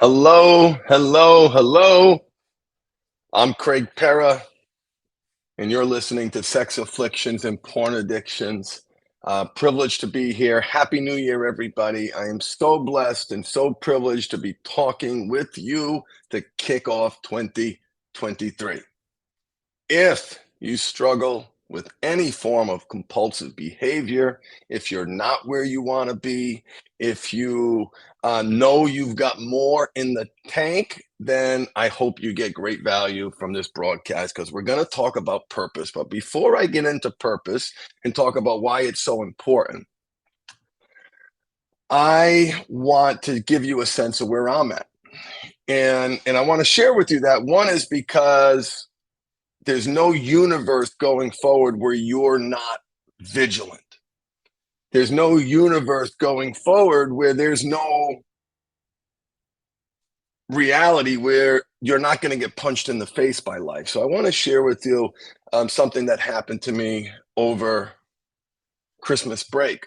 Hello, hello, hello. I'm Craig Pera, and you're listening to Sex Afflictions and Porn Addictions. Privileged to be here. Happy New Year, everybody. I am so blessed and so privileged to be talking with you to kick off 2023. If you struggle with any form of compulsive behavior, if you're not where you want to be, if you know you've got more in the tank, then I hope you get great value from this broadcast because we're going to talk about purpose. But before I get into purpose and talk about why it's so important, I want to give you a sense of where I'm at. And I want to share with you that one is because there's no universe going forward where you're not vigilant. There's no universe going forward where there's no reality where you're not going to get punched in the face by life. So I want to share with you something that happened to me over Christmas break.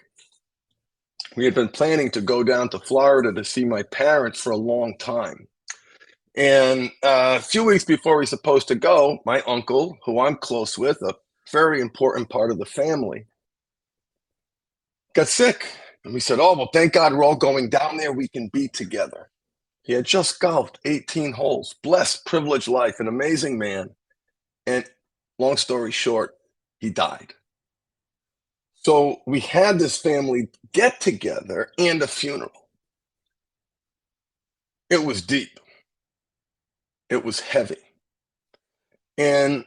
We had been planning to go down to Florida to see my parents for a long time. And a few weeks before we were supposed to go, my uncle, who I'm close with, a very important part of the family, got sick. And we said, oh, well, thank God we're all going down there. We can be together. He had just golfed 18 holes, blessed, privileged life, an amazing man. And long story short, he died. So we had this family get together and a funeral. It was deep. It was heavy. And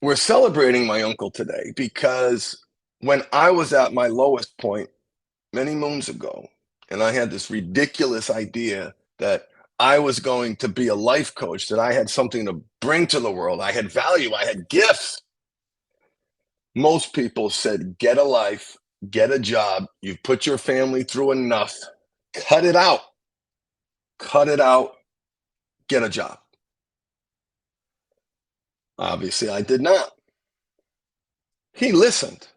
we're celebrating my uncle today because when I was at my lowest point many moons ago, and I had this ridiculous idea that I was going to be a life coach, that I had something to bring to the world, I had value, I had gifts. Most people said, get a life, get a job, you've put your family through enough, cut it out, get a job. Obviously, I did not. He listened.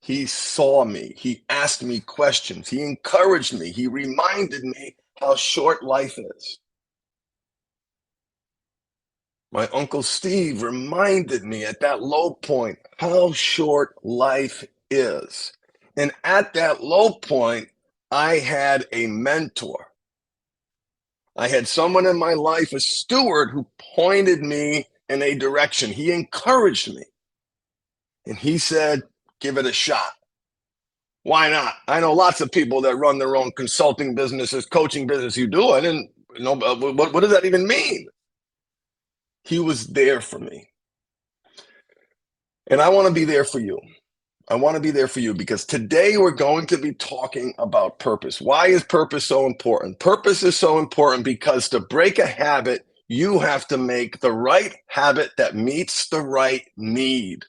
He saw me. He asked me questions. He encouraged me. He reminded me how short life is. My Uncle Steve reminded me at that low point how short life is. And at that low point, I had a mentor. I had someone in my life, a steward, who pointed me in a direction. He encouraged me. And he said, give it a shot. Why not? I know lots of people that run their own consulting businesses, coaching business. You do it. And you know, what does that even mean? He was there for me. And I want to be there for you. I want to be there for you because today we're going to be talking about purpose. Why is purpose so important? Purpose is so important because to break a habit, you have to make the right habit that meets the right need.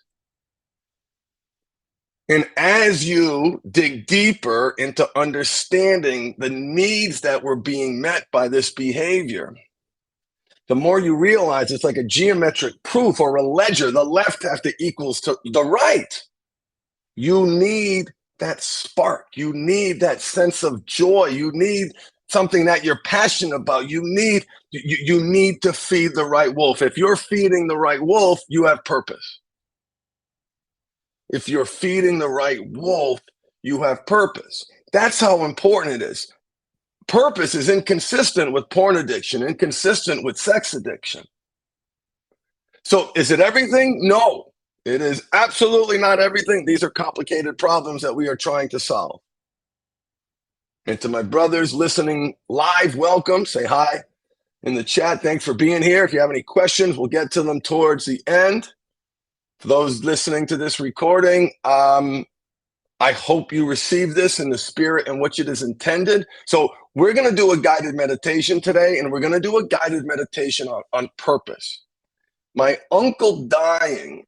And as you dig deeper into understanding the needs that were being met by this behavior, the more you realize it's like a geometric proof or a ledger. The left have to equals to the right. You need that spark. You need that sense of joy. You need something that you're passionate about. You need to feed the right wolf. If you're feeding the right wolf, you have purpose. If you're feeding the right wolf, you have purpose. That's how important it is. Purpose is inconsistent with porn addiction, inconsistent with sex addiction. So is it everything? No, it is absolutely not everything. These are complicated problems that we are trying to solve. And to my brothers listening live, welcome. Say hi in the chat. Thanks for being here. If you have any questions, we'll get to them towards the end. For those listening to this recording, I hope you receive this in the spirit in which it is intended. So we're going to do a guided meditation today, and we're going to do a guided meditation on purpose. My uncle dying,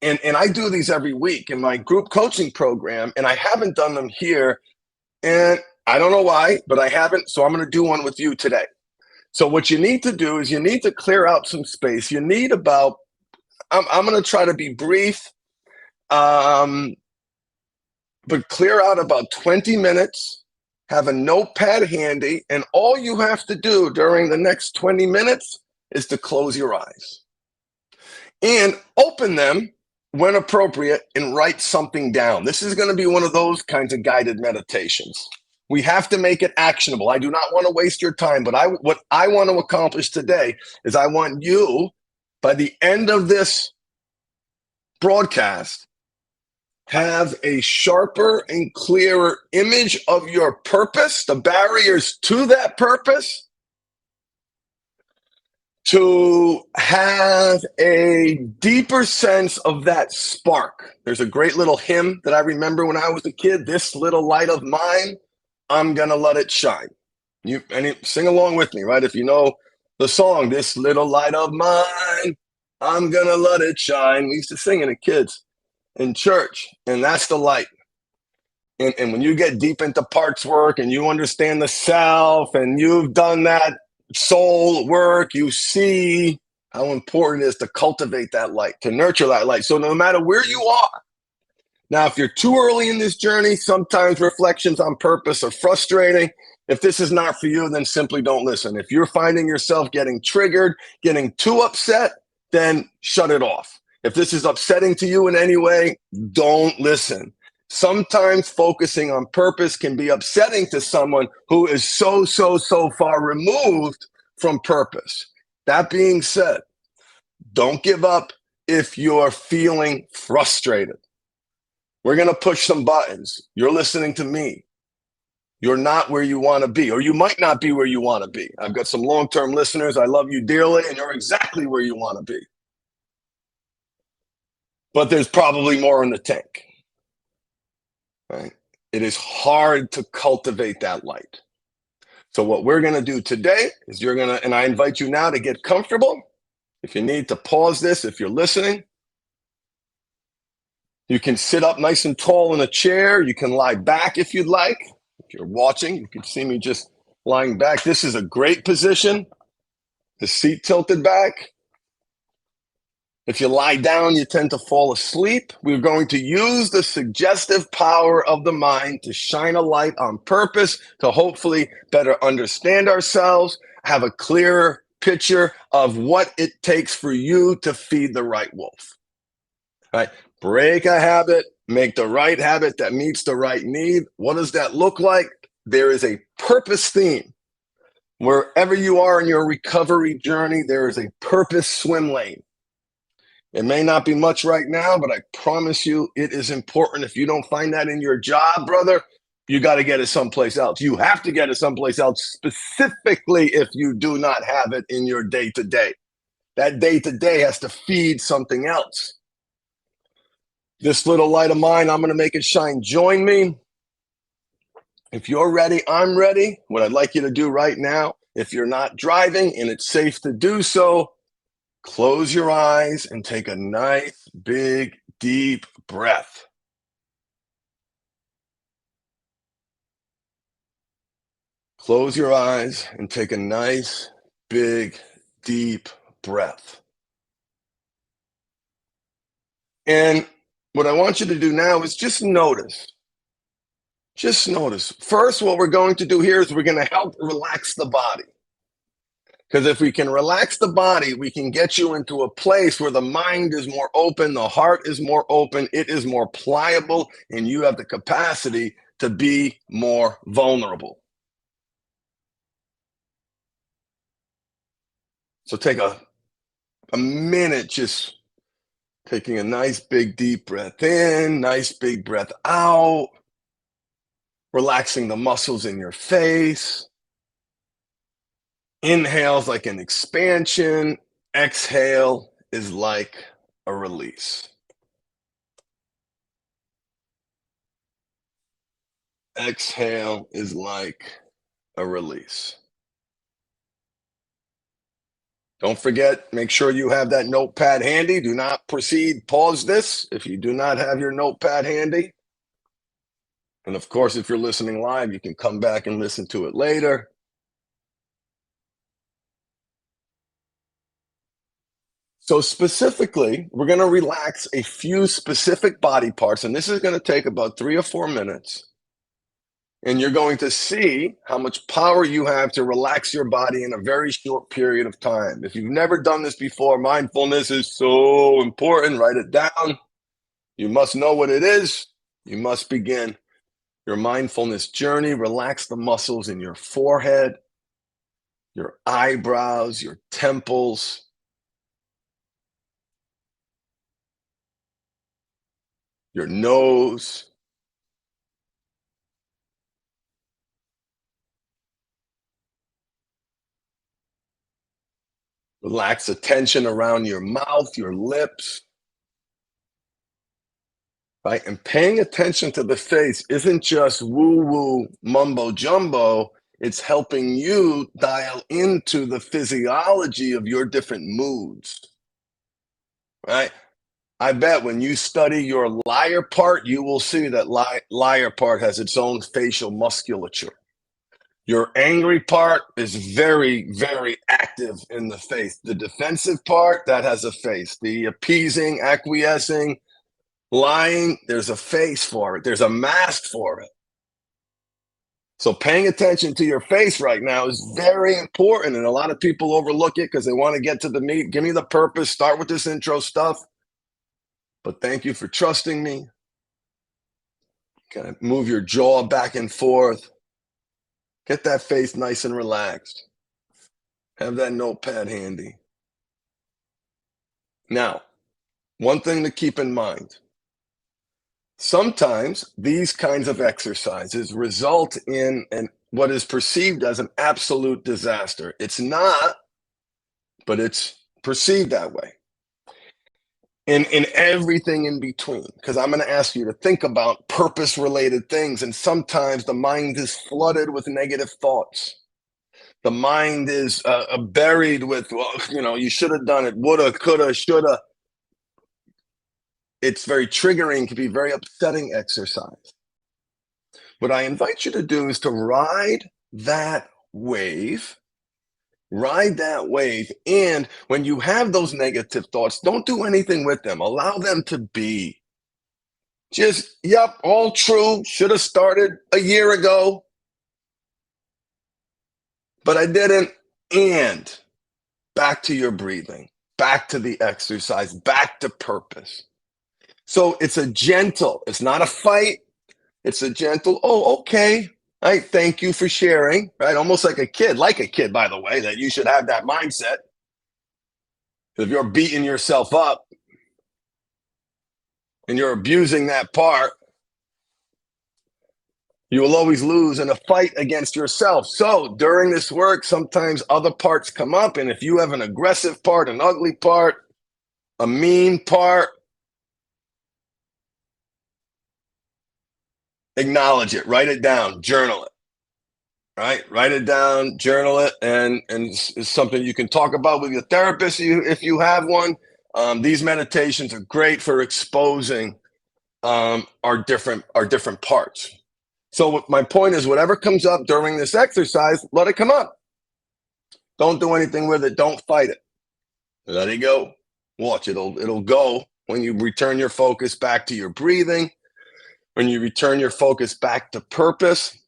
and I do these every week in my group coaching program, and I haven't done them here, and I don't know why, but I haven't, so I'm going to do one with you today. So what you need to do is you need to clear out some space. You need about, I'm going to try to be brief, but clear out about 20 minutes have a notepad handy, and all you have to do during the next 20 minutes is to close your eyes and open them when appropriate and write something down. This is going to be one of those kinds of guided meditations. We have to make it actionable. I do not want to waste your time, but what I want to accomplish today is I want you, by the end of this broadcast, have a sharper and clearer image of your purpose, the barriers to that purpose, to have a deeper sense of that spark. There's a great little hymn that I remember when I was a kid, "This little light of mine, I'm gonna let it shine." You sing along with me, right? If you know the song, "This little light of mine, I'm gonna let it shine." We used to sing it as kids in church, and that's the light. And when you get deep into parts work and you understand the self and you've done that soul work, you see how important it is to cultivate that light, to nurture that light. So no matter where you are, now, if you're too early in this journey, sometimes reflections on purpose are frustrating. If this is not for you, then simply don't listen. If you're finding yourself getting triggered, getting too upset, then shut it off. If this is upsetting to you in any way, don't listen. Sometimes focusing on purpose can be upsetting to someone who is so far removed from purpose. That being said, don't give up if you're feeling frustrated. We're going to push some buttons. You're listening to me. You're not where you want to be, or you might not be where you want to be. I've got some long-term listeners. I love you dearly, and you're exactly where you want to be. But there's probably more in the tank. Right? It is hard to cultivate that light. So what we're going to do today is and I invite you now to get comfortable. If you need to pause this, if you're listening, you can sit up nice and tall in a chair. You can lie back if you'd like. If you're watching, you can see me just lying back. This is a great position. The seat tilted back. If you lie down, you tend to fall asleep. We're going to use the suggestive power of the mind to shine a light on purpose, to hopefully better understand ourselves, have a clearer picture of what it takes for you to feed the right wolf. All right? Break a habit, make the right habit that meets the right need. What does that look like? There is a purpose theme. Wherever you are in your recovery journey, there is a purpose swim lane. It may not be much right now, but I promise you it is important. If you don't find that in your job, brother, you got to get it someplace else. You have to get it someplace else, specifically if you do not have it in your day-to-day. That day-to-day has to feed something else. This little light of mine, I'm going to make it shine. Join me. If you're ready, I'm ready. What I'd like you to do right now, if you're not driving and it's safe to do so, close your eyes and take a nice, big, deep breath. Close your eyes and take a nice, big, deep breath. And what I want you to do now is just notice. Just notice. First, what we're going to do here is we're going to help relax the body. Because if we can relax the body, we can get you into a place where the mind is more open, the heart is more open, it is more pliable, and you have the capacity to be more vulnerable. So take a minute, just taking a nice big deep breath in, nice big breath out, relaxing the muscles in your face. Inhale's like an expansion. Exhale is like a release. Exhale is like a release. Don't forget, make sure you have that notepad handy. Do not proceed, pause this if you do not have your notepad handy. And of course, if you're listening live, you can come back and listen to it later. So specifically, we're going to relax a few specific body parts, and this is going to take about 3 or 4 minutes. And you're going to see how much power you have to relax your body in a very short period of time. If you've never done this before, mindfulness is so important. Write it down. You must know what it is. You must begin your mindfulness journey. Relax the muscles in your forehead, your eyebrows, your temples, your nose. Relax the tension around your mouth, your lips, right? And paying attention to the face isn't just woo-woo mumbo jumbo. It's helping you dial into the physiology of your different moods, right? I bet when you study your liar part, you will see that liar part has its own facial musculature. Your angry part is very, very active in the face. The defensive part, that has a face. The appeasing, acquiescing, lying, there's a face for it. There's a mask for it. So paying attention to your face right now is very important. And a lot of people overlook it because they want to get to the meat. Give me the purpose. Start with this intro stuff. But thank you for trusting me. Kind of move your jaw back and forth. Get that face nice and relaxed. Have that notepad handy. Now, one thing to keep in mind. Sometimes these kinds of exercises result in what is perceived as an absolute disaster. It's not, but it's perceived that way. In everything in between, because I'm going to ask you to think about purpose-related things, and sometimes the mind is flooded with negative thoughts. The mind is buried with, well, you should have done it, woulda, coulda, shoulda. It's very triggering, can be very upsetting exercise. What I invite you to do is to ride that wave. Ride that wave. And when you have those negative thoughts, don't do anything with them. Allow them to be. Just, yep, all true. Should have started a year ago, but I didn't. And back to your breathing, back to the exercise, back to purpose. So it's it's not a fight. It's a gentle, oh, okay. Right, thank you for sharing, right? Almost like a kid, by the way, that you should have that mindset. If you're beating yourself up and you're abusing that part, you will always lose in a fight against yourself. So during this work, sometimes other parts come up. And if you have an aggressive part, an ugly part, a mean part, acknowledge it, write it down, journal it. Right, write it down, journal it, and it's something you can talk about with your therapist if you have one. These meditations are great for exposing our different parts. So my point is, whatever comes up during this exercise, let it come up. Don't do anything with it. Don't fight it. Let it go. Watch it'll go when you return your focus back to your breathing, when you return your focus back to purpose.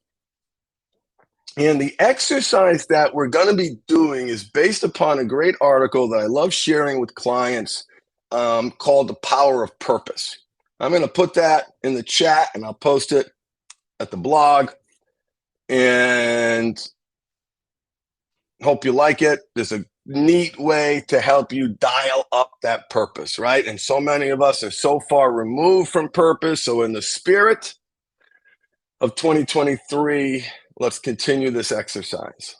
And the exercise that we're going to be doing is based upon a great article that I love sharing with clients called The Power of Purpose. I'm going to put that in the chat and I'll post it at the blog. And hope you like it. There's a neat way to help you dial up that purpose, right? And so many of us are so far removed from purpose. So in the spirit of 2023, let's continue this exercise.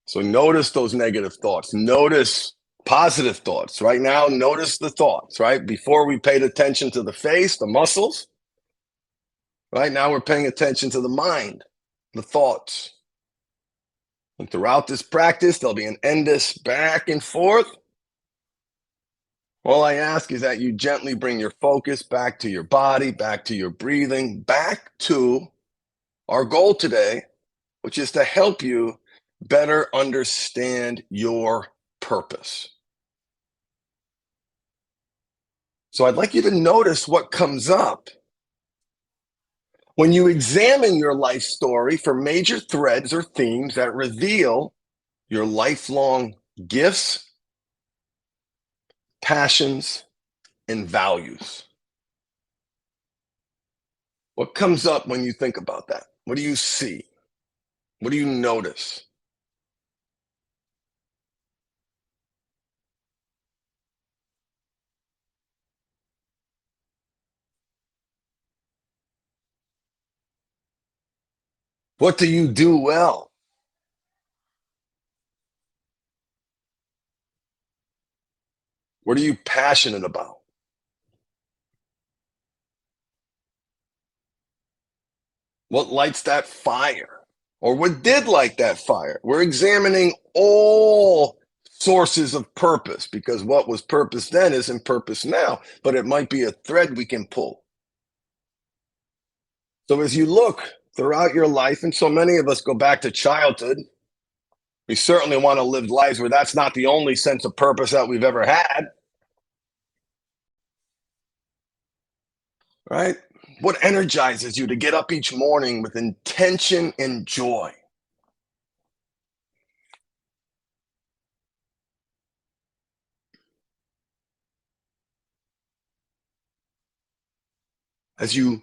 So notice those negative thoughts. Notice positive thoughts. Right now, notice the thoughts, right? Before we paid attention to the face, the muscles. Right now, we're paying attention to the mind, the thoughts. And throughout this practice, there'll be an endless back and forth. All I ask is that you gently bring your focus back to your body, back to your breathing, back to our goal today, which is to help you better understand your purpose. So I'd like you to notice what comes up when you examine your life story for major threads or themes that reveal your lifelong gifts, passions, and values. What comes up when you think about that? What do you see? What do you notice? What do you do well? What are you passionate about? What lights that fire? Or what did light that fire? We're examining all sources of purpose because what was purpose then isn't purpose now, but it might be a thread we can pull. So as you look throughout your life, and so many of us go back to childhood, we certainly want to live lives where that's not the only sense of purpose that we've ever had, right? What energizes you to get up each morning with intention and joy? As you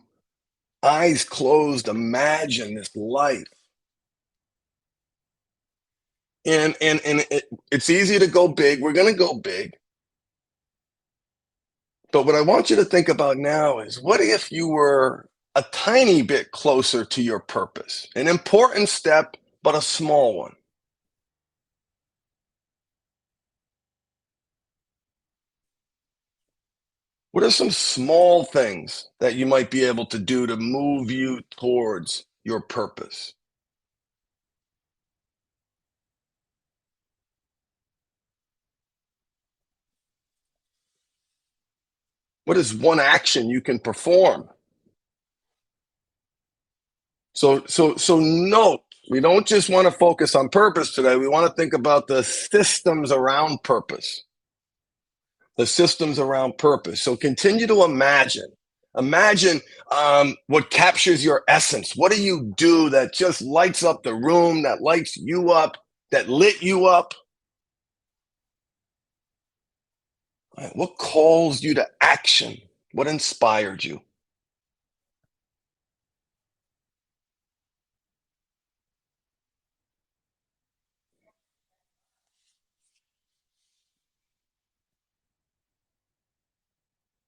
eyes closed imagine this life, it's easy to go big. We're going to go big. But what I want you to think about now is what if you were a tiny bit closer to your purpose? An important step, but a small one. What are some small things that you might be able to do to move you towards your purpose? What is one action you can perform? So note, we don't just want to focus on purpose today. We want to think about the systems around purpose. The systems around purpose. So continue to imagine. Imagine what captures your essence. What do you do that just lights up the room, that lights you up, that lit you up? Right? What calls you to action? What inspired you?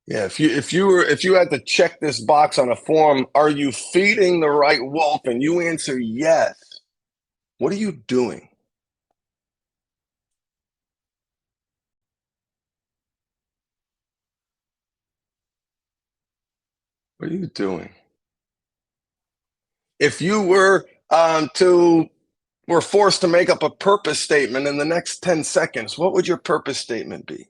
Yeah, if you had to check this box on a form, are you feeding the right wolf? And you answer yes. What are you doing? What are you doing? If you were forced to make up a purpose statement in the next 10 seconds, what would your purpose statement be?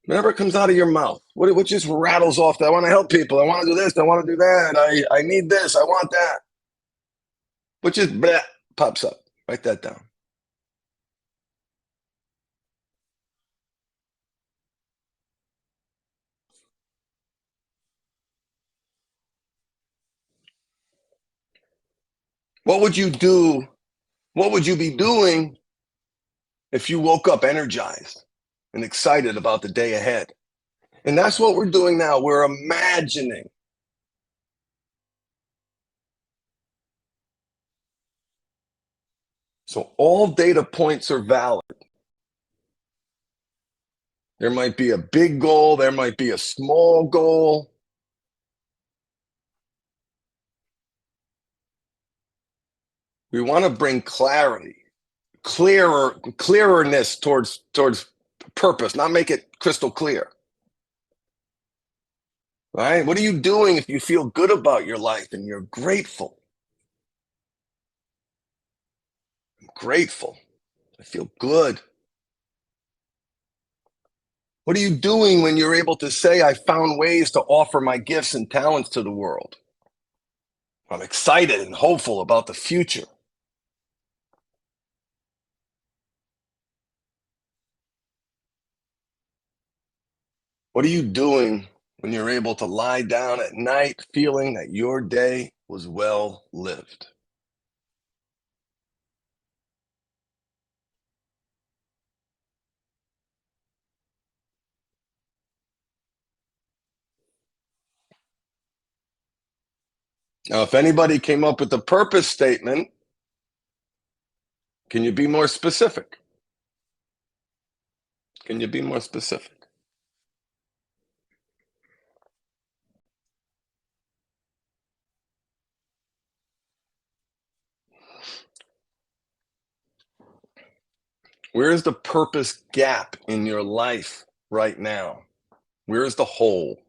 Whatever comes out of your mouth, what just rattles off that I want to help people, I want to do this, I want to do that, I need this, I want that. What just bleh, pops up? Write that down. What would you do? What would you be doing if you woke up energized and excited about the day ahead? And that's what we're doing now. We're imagining. So all data points are valid. There might be a big goal, there might be a small goal. We want to bring clarity, clearness towards purpose, not make it crystal clear. Right? What are you doing if you feel good about your life and you're grateful? I'm grateful. I feel good. What are you doing when you're able to say, I found ways to offer my gifts and talents to the world? I'm excited and hopeful about the future. What are you doing when you're able to lie down at night feeling that your day was well lived? Now, if anybody came up with a purpose statement, can you be more specific? Can you be more specific? Where is the purpose gap in your life right now? Where is the hole?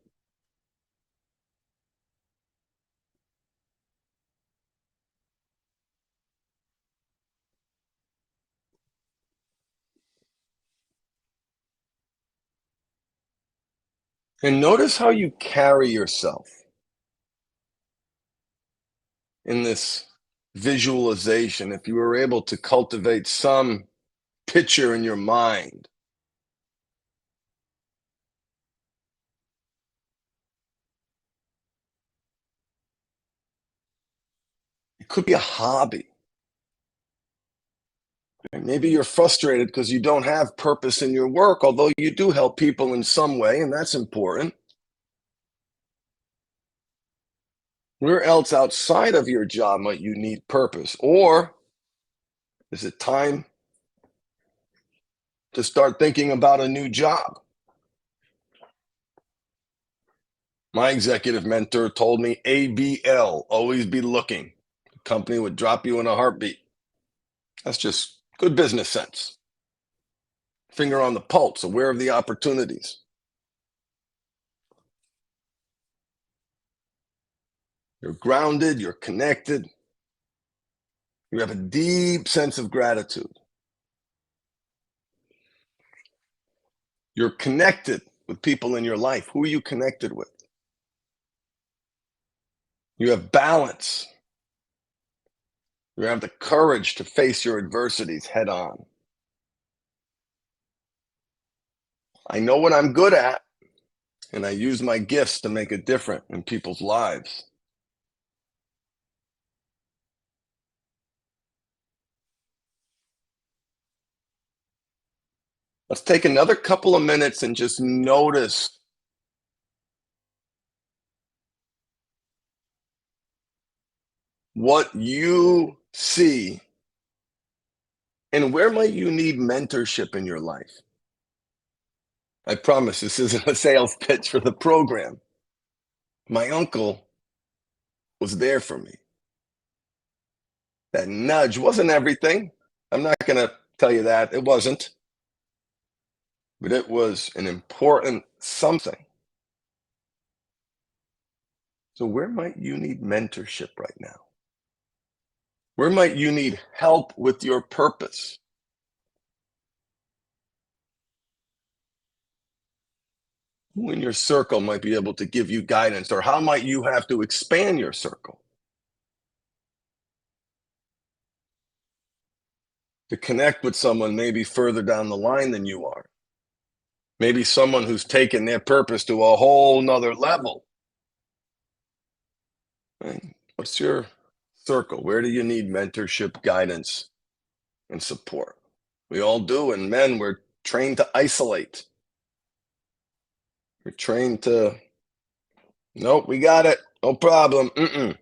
And notice how you carry yourself in this visualization. If you were able to cultivate some picture in your mind, it could be a hobby. Maybe you're frustrated because you don't have purpose in your work, although you do help people in some way, and that's important. Where else outside of your job might you need purpose? Or is it time to start thinking about a new job? My executive mentor told me ABL, always be looking. The company would drop you in a heartbeat. That's just good business sense. Finger on the pulse, aware of the opportunities. You're grounded, you're connected, you have a deep sense of gratitude. You're connected with people in your life. Who are you connected with? You have balance. You have the courage to face your adversities head on. I know what I'm good at, and I use my gifts to make a difference in people's lives. Let's take another couple of minutes and just notice what you see and where might you need mentorship in your life. I promise this isn't a sales pitch for the program. My uncle was there for me. That nudge wasn't everything. I'm not going to tell you that. It wasn't. But it was an important something. So, where might you need mentorship right now? Where might you need help with your purpose? Who in your circle might be able to give you guidance, or how might you have to expand your circle to connect with someone maybe further down the line than you are? Maybe someone who's taken their purpose to a whole nother level. Right? What's your circle? Where do you need mentorship, guidance, and support? We all do. And men, we're trained to isolate. We're trained to, nope, we got it. No problem. Mm-mm.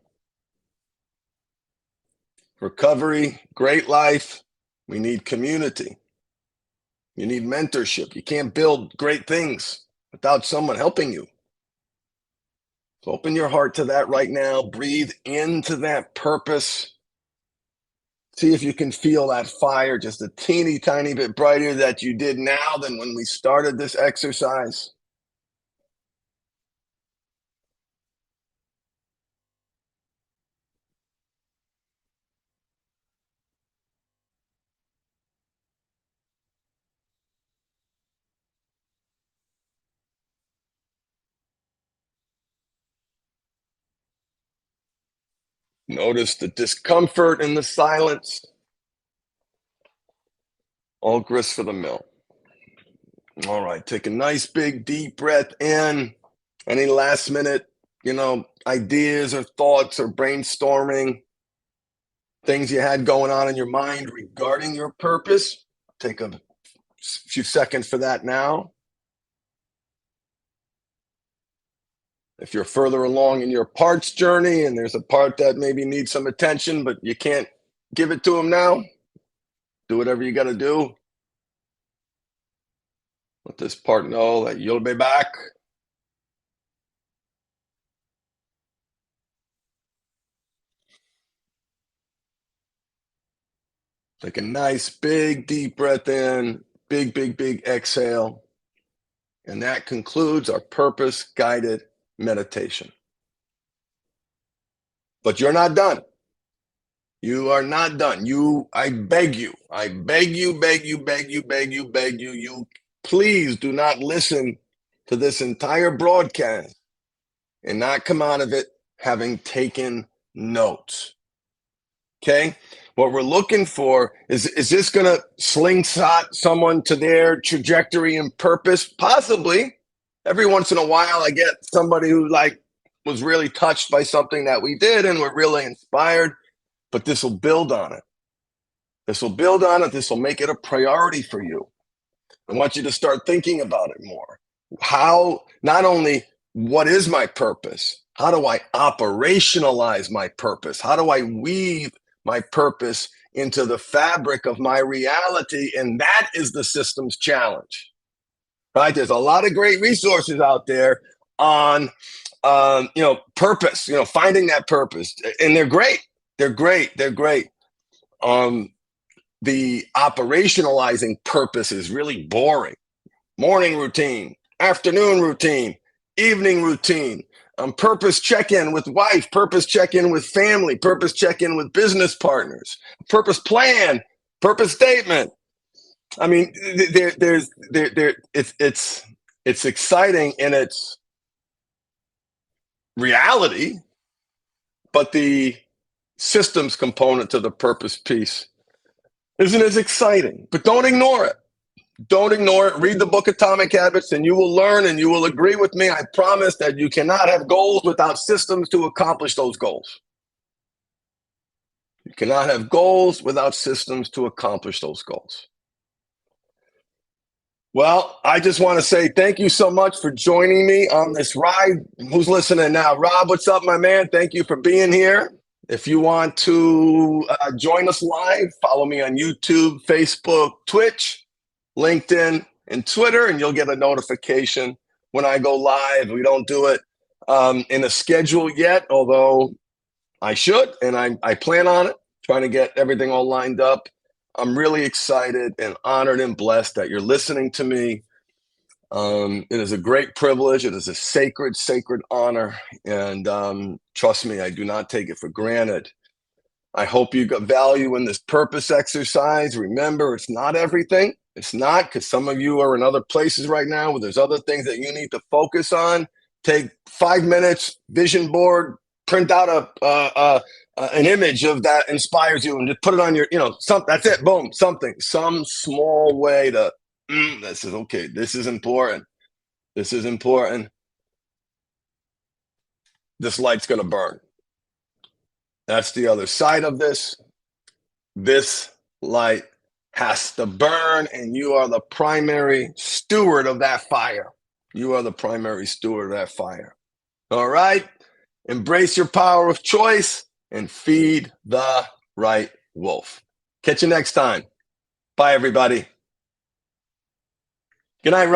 Recovery, great life. We need community. You need mentorship. You can't build great things without someone helping you. So open your heart to that right now. Breathe into that purpose. See if you can feel that fire just a teeny tiny bit brighter that you did now than when we started this exercise. Notice the discomfort in the silence. All grist for the mill. All right, take a nice big deep breath in. Any last minute, ideas or thoughts or brainstorming, things you had going on in your mind regarding your purpose? Take a few seconds for that now. If you're further along in your parts journey and there's a part that maybe needs some attention, but you can't give it to them now, do whatever you got to do. Let this part know that you'll be back. Take a nice big deep breath in, big, big, big exhale. And that concludes our purpose guided meditation. But you're not done. You are not done. I beg you, beg you, please do not listen to this entire broadcast and not come out of it having taken notes. Okay? What we're looking for is this going to slingshot someone to their trajectory and purpose? Possibly. Every once in a while, I get somebody who was really touched by something that we did and were really inspired, but this will build on it. This will build on it. This will make it a priority for you. I want you to start thinking about it more. How, not only what is my purpose? How do I operationalize my purpose? How do I weave my purpose into the fabric of my reality? And that is the systems challenge, right? There's a lot of great resources out there on, purpose, finding that purpose. And they're great. They're great. They're great. The operationalizing purpose is really boring. Morning routine, afternoon routine, evening routine, purpose check-in with wife, purpose check-in with family, purpose check-in with business partners, purpose plan, purpose statement. I mean, it's exciting in its reality, but the systems component to the purpose piece isn't as exciting. But don't ignore it. Don't ignore it. Read the book Atomic Habits and you will learn and you will agree with me. I promise that you cannot have goals without systems to accomplish those goals. You cannot have goals without systems to accomplish those goals. Well, I just want to say thank you so much for joining me on this ride. Who's listening now? Rob, what's up, my man? Thank you for being here. If you want to join us live, follow me on YouTube, Facebook, Twitch, LinkedIn, and Twitter, and you'll get a notification when I go live. We don't do it in a schedule yet, although I should, and I plan on it, trying to get everything all lined up. I'm really excited and honored and blessed that you're listening to me. It is a great privilege. It is a sacred, sacred honor. And trust me, I do not take it for granted. I hope you got value in this purpose exercise. Remember, it's not everything. It's not, because some of you are in other places right now where there's other things that you need to focus on. Take 5 minutes, vision board, print out an image of that inspires you and just put it on your, that's it, boom, some small way to, this is okay, this is important. This is important. This light's going to burn. That's the other side of this. This light has to burn, and you are the primary steward of that fire. You are the primary steward of that fire. All right? Embrace your power of choice and feed the right wolf. Catch you next time. Bye, everybody. Good night, Rob.